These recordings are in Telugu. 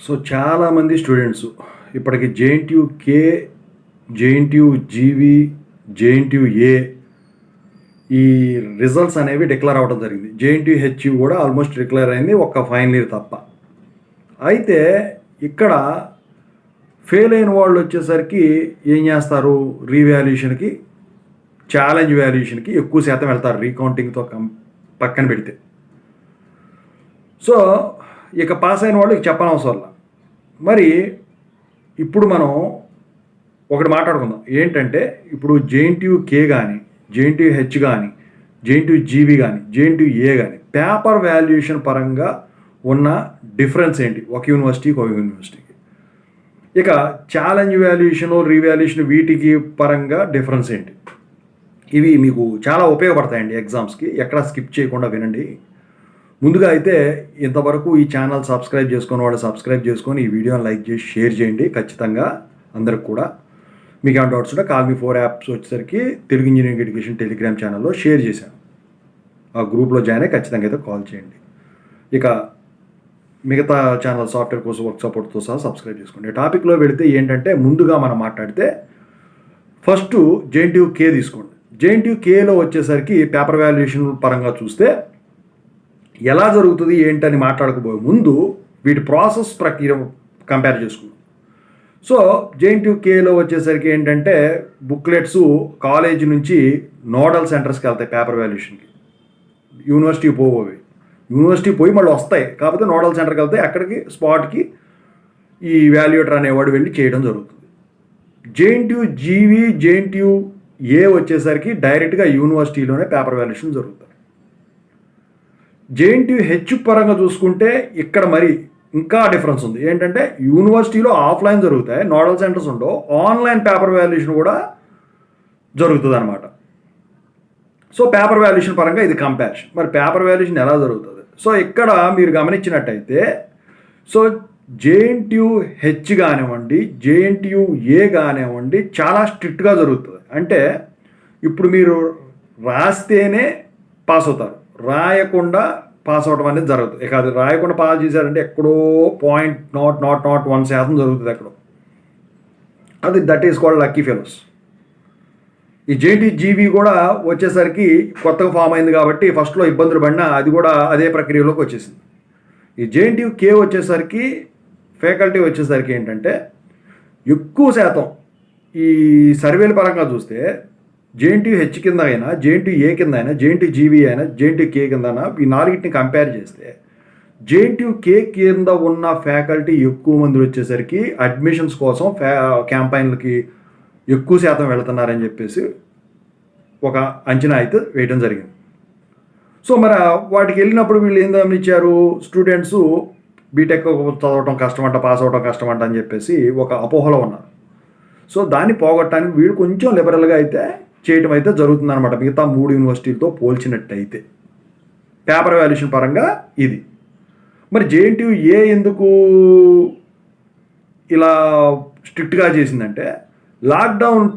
సో చాలామంది స్టూడెంట్స్ ఇప్పటికి జేఎన్టీయూ కే, జేఎన్టీయూ జీవీ, జేఎన్టీయూ ఏ ఈ రిజల్ట్స్ అనేవి డిక్లేర్ అవ్వడం జరిగింది. జేఎన్టీయూ హెచ్యూ కూడా ఆల్మోస్ట్ డిక్లేర్ అయింది, ఒక్క ఫైనల్ ఇయర్ తప్ప. అయితే ఇక్కడ ఫెయిల్ అయిన వాళ్ళు వచ్చేసరికి ఏం చేస్తారు, రీవాల్యుయేషన్కి, ఛాలెంజ్ వాల్యుయేషన్కి ఎక్కువ శాతం వెళ్తారు రీకౌంటింగ్తో పక్కన పెడితే. సో ఇక పాస్ అయిన వాళ్ళు చెప్పనవసరం. మరి ఇప్పుడు మనం ఒకటి మాట్లాడుకుందాం ఏంటంటే, ఇప్పుడు జేఎన్టీయూ కే కానీ, జేఎన్టీయూ హెచ్ కానీ, జేఎన్టీయూ జీవీ కానీ, జేఎన్టీయూ ఏ కానీ పేపర్ వాల్యుయేషన్ పరంగా ఉన్న డిఫరెన్స్ ఏంటి ఒక యూనివర్సిటీకి ఒక యూనివర్సిటీకి. ఇక ఛాలెంజ్ వాల్యుయేషన్, రీవాల్యుయేషన్ వీటికి పరంగా డిఫరెన్స్ ఏంటి. ఇవి మీకు చాలా ఉపయోగపడతాయండి ఎగ్జామ్స్కి, ఎక్కడ స్కిప్ చేయకుండా వినండి. ముందుగా అయితే ఇంతవరకు ఈ ఛానల్ సబ్స్క్రైబ్ చేసుకుని వాళ్ళు సబ్స్క్రైబ్ చేసుకొని ఈ వీడియోని లైక్ చేసి షేర్ చేయండి ఖచ్చితంగా అందరికి కూడా. మీకు ఏమైనా డౌట్స్ ఉంటే కాల్ మీ 4 యాప్స్ వచ్చేసరికి తెలుగు ఇంజనీరింగ్ ఎడ్యుకేషన్ టెలిగ్రామ్ ఛానల్లో షేర్ చేశాను. ఆ గ్రూప్లో జాయిన్ అయ్యి ఖచ్చితంగా అయితే కాల్ చేయండి. ఇక మిగతా ఛానల్ సాఫ్ట్వేర్ కోసం వర్క్ సపోర్ట్తో సహా సబ్స్క్రైబ్ చేసుకోండి. టాపిక్లో వెళితే ఏంటంటే, ముందుగా మనం మాట్లాడితే ఫస్ట్ జేఎన్టీయూ కే తీసుకోండి. జేఎన్టీయూ కేలో వచ్చేసరికి పేపర్ వాల్యుయేషన్ పరంగా చూస్తే ఎలా జరుగుతుంది ఏంటని మాట్లాడకపోయే ముందు వీటి ప్రాసెస్ ప్రక్రియ కంపేర్ చేసుకుందాం. సో జేఎన్టీయూ కేలో వచ్చేసరికి ఏంటంటే, బుక్లెట్స్ కాలేజీ నుంచి నోడల్ సెంటర్స్కి వెళ్తాయి పేపర్ వాల్యుయేషన్కి. యూనివర్సిటీ పోయి మళ్ళీ వస్తాయి, కాకపోతే నోడల్ సెంటర్కి వెళ్తాయి. అక్కడికి స్పాట్కి ఈ వాల్యుయేటర్ అనేవాడు వెళ్ళి చేయడం జరుగుతుంది. జేఎన్టీయూ జీవీ, జేఎన్టీయూ ఏ వచ్చేసరికి డైరెక్ట్గా యూనివర్సిటీలోనే పేపర్ వాల్యుయేషన్ జరుగుతుంది. జేఎన్టీయూ హెచ్ పరంగా చూసుకుంటే ఇక్కడ మరి ఇంకా డిఫరెన్స్ ఉంది. ఏంటంటే, యూనివర్సిటీలో ఆఫ్లైన్ జరుగుతాయి, నోడల్ సెంటర్స్ ఉండవు, ఆన్లైన్ పేపర్ వాల్యుయేషన్ కూడా జరుగుతుంది అనమాట. సో పేపర్ వాల్యుయేషన్ పరంగా ఇది కంపారిజన్. మరి పేపర్ వాల్యుయేషన్ ఎలా జరుగుతుంది? సో ఇక్కడ మీరు గమనించినట్టయితే, సో జేఎన్టీయూ హెచ్ కానివ్వండి, జేఎన్టీయూ ఏ కానివ్వండి చాలా స్ట్రిక్ట్గా జరుగుతుంది. అంటే ఇప్పుడు మీరు రాస్తేనే పాస్ అవుతారు, రాయకుండా పాస్ అవడం అనేది జరుగుతుంది. ఇక అది రాయకుండా పాస్ చేశారంటే ఎక్కడో 0.001% జరుగుతుంది ఎక్కడో. అది that is called lucky fellows. ఈ జేఎన్టీయూ జీవీ కూడా వచ్చేసరికి కొత్తగా ఫామ్ అయింది కాబట్టి ఫస్ట్లో ఇబ్బందులు పడినా అది కూడా అదే ప్రక్రియలోకి వచ్చేసింది. ఈ జేఎన్టీయూ కే వచ్చేసరికి ఫ్యాకల్టీ వచ్చేసరికి ఏంటంటే, ఎక్కువ శాతం ఈ సర్వేల పరంగా చూస్తే జేఎన్టీయూ హెచ్ కింద అయినా, జేఎన్టీయూ ఏ కింద అయినా, జేఎన్టీయూ జీవీ అయినా, జేఎన్టీయూ కే కింద అయినా, ఈ నాలుగిటిని కంపేర్ చేస్తే జేఎన్టీయూ కే కింద ఉన్న ఫ్యాకల్టీ ఎక్కువ మంది వచ్చేసరికి అడ్మిషన్స్ కోసం క్యాంపైన్లకి ఎక్కువ శాతం వెళుతున్నారని చెప్పేసి ఒక అంచనా అయితే వేయడం జరిగింది. సో మరి వాటికి వెళ్ళినప్పుడు వీళ్ళు ఏం గమనించారు, స్టూడెంట్స్ బీటెక్ చదవటం కష్టమంట, పాస్ అవ్వడం కష్టమంట అని చెప్పేసి ఒక అపోహలో ఉన్నారు. సో దాన్ని పోగొట్టడానికి వీడు కొంచెం లిబరల్గా అయితే చేయటం అయితే జరుగుతుందన్నమాట మిగతా 3 యూనివర్సిటీలతో పోల్చినట్టయితే పేపర్ వాల్యుయేషన్ పరంగా ఇది. మరి జేఎన్టీయూ ఏ ఎందుకు ఇలా స్ట్రిక్ట్గా చేసిందంటే, లాక్డౌన్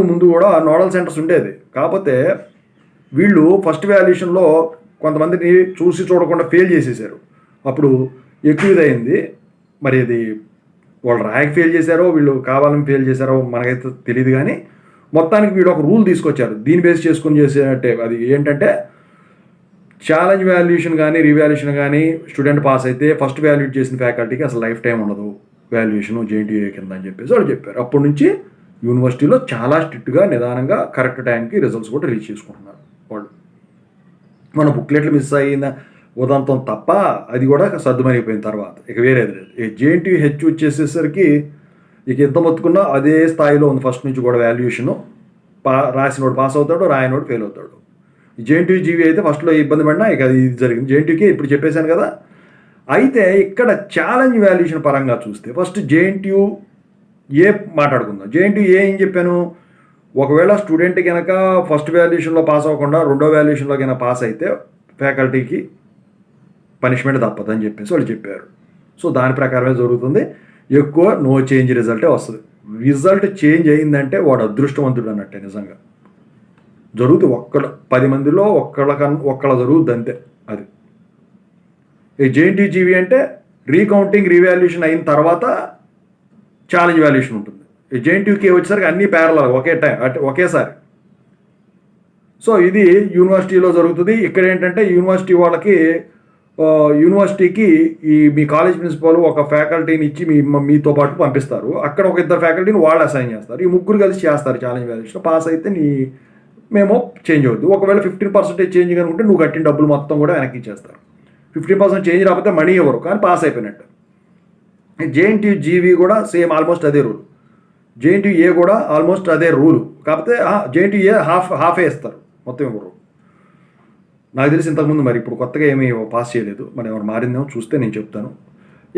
ముందు కూడా నోడల్ సెంటర్స్ ఉండేది, కాకపోతే వీళ్ళు ఫస్ట్ వాల్యుయేషన్లో కొంతమందిని చూడకుండా ఫెయిల్ చేసేసారు. అప్పుడు ఎక్కువ ఇదైంది. మరి ఇది వాళ్ళు రాయక ఫెయిల్ చేశారో వీళ్ళు కావాలని ఫెయిల్ చేశారో మనకైతే తెలియదు, కానీ మొత్తానికి వీళ్ళు ఒక రూల్ తీసుకొచ్చారు దీన్ని బేస్ చేసుకుని చేసేటట్టే. అది ఏంటంటే, ఛాలెంజ్ వాల్యుయేషన్ కానీ, రీవాల్యుయేషన్ కానీ స్టూడెంట్ పాస్ అయితే ఫస్ట్ వాల్యుయేట్ చేసిన ఫ్యాకల్టీకి అసలు లైఫ్ టైం ఉండదు వాల్యుయేషన్ జేఎన్టీయూ కింద అని చెప్పేసి వాళ్ళు చెప్పారు. అప్పటి నుంచి యూనివర్సిటీలో చాలా స్ట్రిక్ట్గా, నిదానంగా, కరెక్ట్ టైంకి రిజల్ట్స్ కూడా రీచ్ చేసుకుంటున్నారు వాళ్ళు. మన బుక్లెట్లు మిస్ అయిన ఉదంతం తప్ప అది కూడా సర్దుమరిగిపోయిన తర్వాత ఇక వేరేది లేదు. ఈ జేఎన్టీయూ హెచ్ వచ్చేసేసరికి ఇక ఎంత మొత్తుకున్నా అదే స్థాయిలో ఉంది ఫస్ట్ నుంచి కూడా వాల్యుయేషను. రాసినోడు పాస్ అవుతాడు, రాయనోడు ఫెయిల్ అవుతాడు. జేఎన్టీయూ జీవీ అయితే ఫస్ట్లో ఇబ్బంది పడినా ఇక ఇది జరిగింది. జేఎన్టీయూకి ఇప్పుడు చెప్పేశాను కదా. అయితే ఇక్కడ ఛాలెంజ్ వాల్యుయేషన్ పరంగా చూస్తే ఫస్ట్ జేఎన్టీయూ ఏ మాట్లాడుకుందాం. జేఎన్టీయూ ఏ ఏం చెప్పాను, ఒకవేళ స్టూడెంట్ కనుక ఫస్ట్ వాల్యుయేషన్లో పాస్ అవ్వకుండా రెండో వాల్యుయేషన్లో కనుక పాస్ అయితే ఫ్యాకల్టీకి పనిష్మెంట్ తప్పదని చెప్పేసి వాళ్ళు చెప్పారు. సో దాని ప్రకారమే జరుగుతుంది. ఎక్కువ నో చేంజ్ రిజల్టే వస్తుంది. రిజల్ట్ చేంజ్ అయిందంటే వాడు అదృష్టవంతుడు అన్నట్టే. నిజంగా జరుగుతుంది, 10 మందిలో ఒక్కళ్ళ జరుగుద్ది అంతే. అది ఈ జేఎన్టీయూ జీవీ అంటే రీకౌంటింగ్ రీవాల్యుయేషన్ అయిన తర్వాత ఛాలెంజ్ వాల్యుయేషన్ ఉంటుంది. జేఎన్టీయూకే వచ్చేసరికి అన్నీ ప్యారలల్ ఒకే టైం ఒకేసారి. సో ఇది యూనివర్సిటీలో జరుగుతుంది. ఇక్కడ ఏంటంటే యూనివర్సిటీ వాళ్ళకి యూనివర్సిటీకి ఈ మీ కాలేజ్ ప్రిన్సిపల్ ఒక ఫ్యాకల్టీని ఇచ్చి మీతో పాటు పంపిస్తారు. అక్కడ ఒక ఇద్దరు ఫ్యాకల్టీని వాళ్ళు అసైన్ చేస్తారు. ఈ ముగ్గురు కలిసి చేస్తారు ఛాలెంజ్ వాల్యుయేషన్. పాస్ అయితే మేము చేంజ్ అవుద్ది. ఒకవేళ 15% చేంజ్ కనుకుంటే నువ్వు కట్టిన డబ్బులు మొత్తం కూడా వెనక్కి ఇచ్చేస్తారు. 15% చేంజ్ రాకపోతే మనీ ఇవ్వరు, కానీ పాస్ అయిపోయినట్టు. జేఎన్టీయూ జీవీ కూడా సేమ్ ఆల్మోస్ట్ అదే రూల్. జేఎన్టీయూ ఏ కూడా ఆల్మోస్ట్ అదే రూలు. కాకపోతే జేఎన్టీయూ ఏ హాఫే ఇస్తారు, మొత్తం ఇవ్వరు. నాకు తెలిసి ఇంతకుముందు, మరి ఇప్పుడు కొత్తగా ఏమీ పాస్ చేయలేదు, మరి ఎవరు మారిందేమో చూస్తే నేను చెప్తాను.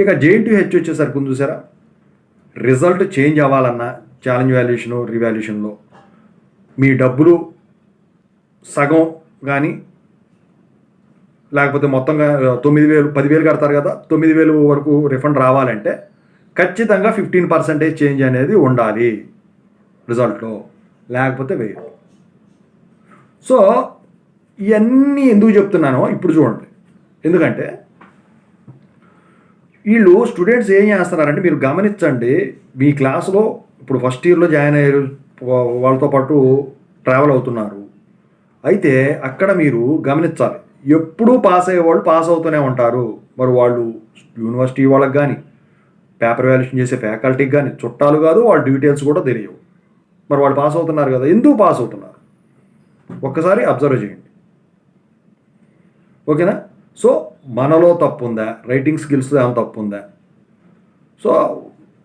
ఇక జేఎన్టీయూ హెచ్ వచ్చేసరికి చూసారా, రిజల్ట్ చేంజ్ అవ్వాలన్నా ఛాలెంజ్ వాల్యుయేషను రీవాల్యుయేషన్లో మీ డబ్బులు సగం కానీ లేకపోతే మొత్తంగా 9,000 10,000 కడతారు కదా, 9,000 వరకు రిఫండ్ రావాలంటే ఖచ్చితంగా 15% చేంజ్ అనేది ఉండాలి రిజల్ట్లో, లేకపోతే వేయరు. సో ఇవన్నీ ఎందుకు చెప్తున్నానో ఇప్పుడు చూడండి. ఎందుకంటే వీళ్ళు స్టూడెంట్స్ ఏం చేస్తున్నారంటే, మీరు గమనించండి, మీ క్లాసులో ఇప్పుడు ఫస్ట్ ఇయర్లో జాయిన్ అయ్యారు, వాళ్ళతో పాటు ట్రావెల్ అవుతున్నారు. అయితే అక్కడ మీరు గమనించాలి, ఎప్పుడూ పాస్ అయ్యేవాళ్ళు పాస్ అవుతూనే ఉంటారు. మరి వాళ్ళు యూనివర్సిటీ వాళ్ళకి కానీ, పేపర్ వాల్యుయేషన్ చేసే ఫ్యాకల్టీకి కానీ చుట్టాలు కాదు, వాళ్ళ డీటెయిల్స్ కూడా తెలియవు. మరి వాళ్ళు పాస్ అవుతున్నారు కదా, ఎందుకు పాస్ అవుతున్నారు ఒక్కసారి అబ్జర్వ్ చేయండి. ఓకేనా? సో మనలో తప్పు ఉందా, రైటింగ్ స్కిల్స్ ఏమైనా తప్పు ఉందా? సో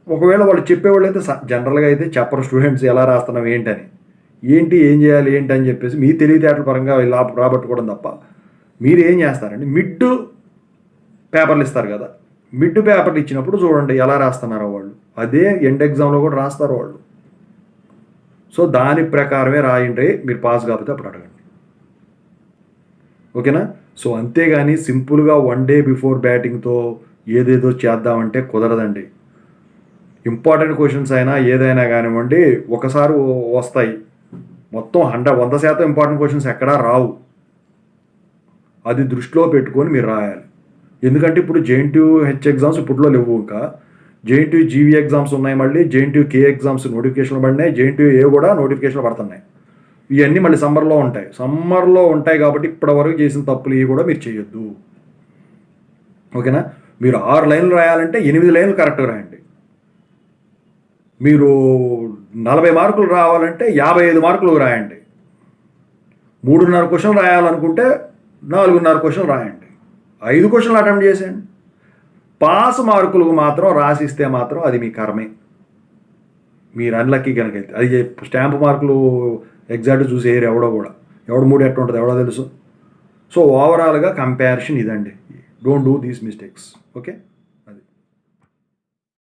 ఒకవేళ వాళ్ళు చెప్పేవాళ్ళు అయితే జనరల్గా అయితే చెప్పరు స్టూడెంట్స్ ఎలా రాస్తున్నాం ఏంటని, ఏం చేయాలి ఏంటి అని చెప్పేసి మీ తెలివితేటల పరంగా రాబట్టుకోవడం తప్ప. మీరు ఏం చేస్తారండి, మిడ్ పేపర్లు ఇస్తారు కదా, మిడ్ పేపర్లు ఇచ్చినప్పుడు చూడండి ఎలా రాస్తున్నారో వాళ్ళు, అదే ఎండ్ ఎగ్జామ్లో కూడా రాస్తారు వాళ్ళు. సో దాని ప్రకారమే రాయండి, మీరు పాస్ కాకపోతే అప్పుడు అడగండి. ఓకేనా? సో అంతేగాని సింపుల్గా 1 day బిఫోర్ బ్యాటింగ్తో ఏదేదో చేద్దామంటే కుదరదండి. ఇంపార్టెంట్ క్వశ్చన్స్ అయినా ఏదైనా కానివ్వండి ఒకసారి వస్తాయి, మొత్తం 100% ఇంపార్టెంట్ క్వశ్చన్స్ ఎక్కడా రావు. అది దృష్టిలో పెట్టుకొని మీరు రాయాలి. ఎందుకంటే ఇప్పుడు జేఎన్టీయూ హెచ్ ఎగ్జామ్స్ ఇప్పట్లో లేవు, ఇంకా జేఎన్టీయూ జీవీ ఎగ్జామ్స్ ఉన్నాయి, మళ్ళీ జేఎన్టీయూ కే ఎగ్జామ్స్ నోటిఫికేషన్లు పడినాయి, జేఎన్టీయూ ఏ కూడా నోటిఫికేషన్లు పడుతున్నాయి. ఇవన్నీ మళ్ళీ సమ్మర్లో ఉంటాయి కాబట్టి ఇప్పటివరకు చేసిన తప్పులు ఇవి కూడా మీరు చేయొద్దు. ఓకేనా? మీరు 6 లైన్లు రాయాలంటే 8 లైన్లు కరెక్ట్గా రాయండి. మీరు 40 మార్కులు రావాలంటే 55 మార్కులు రాయండి. 3.5 క్వశ్చన్లు రాయాలనుకుంటే 4.5 క్వశ్చన్లు రాయండి. 5 క్వశ్చన్లు అటెంప్ట్ చేసేయండి. పాస్ మార్కులకు మాత్రం రాసిస్తే మాత్రం అది మీ కర్మే. మీరు అన్లక్కీ కనుక అయితే అది స్టాంప్ మార్కులు ఎగ్జాక్ట్ చూసి వేయరు ఎవడు మూడు ఎట్లా ఉంటుంది ఎవడో తెలుసు. సో ఓవరాల్గా కంపారిజన్ ఇదండి. Don't do these mistakes. Okay.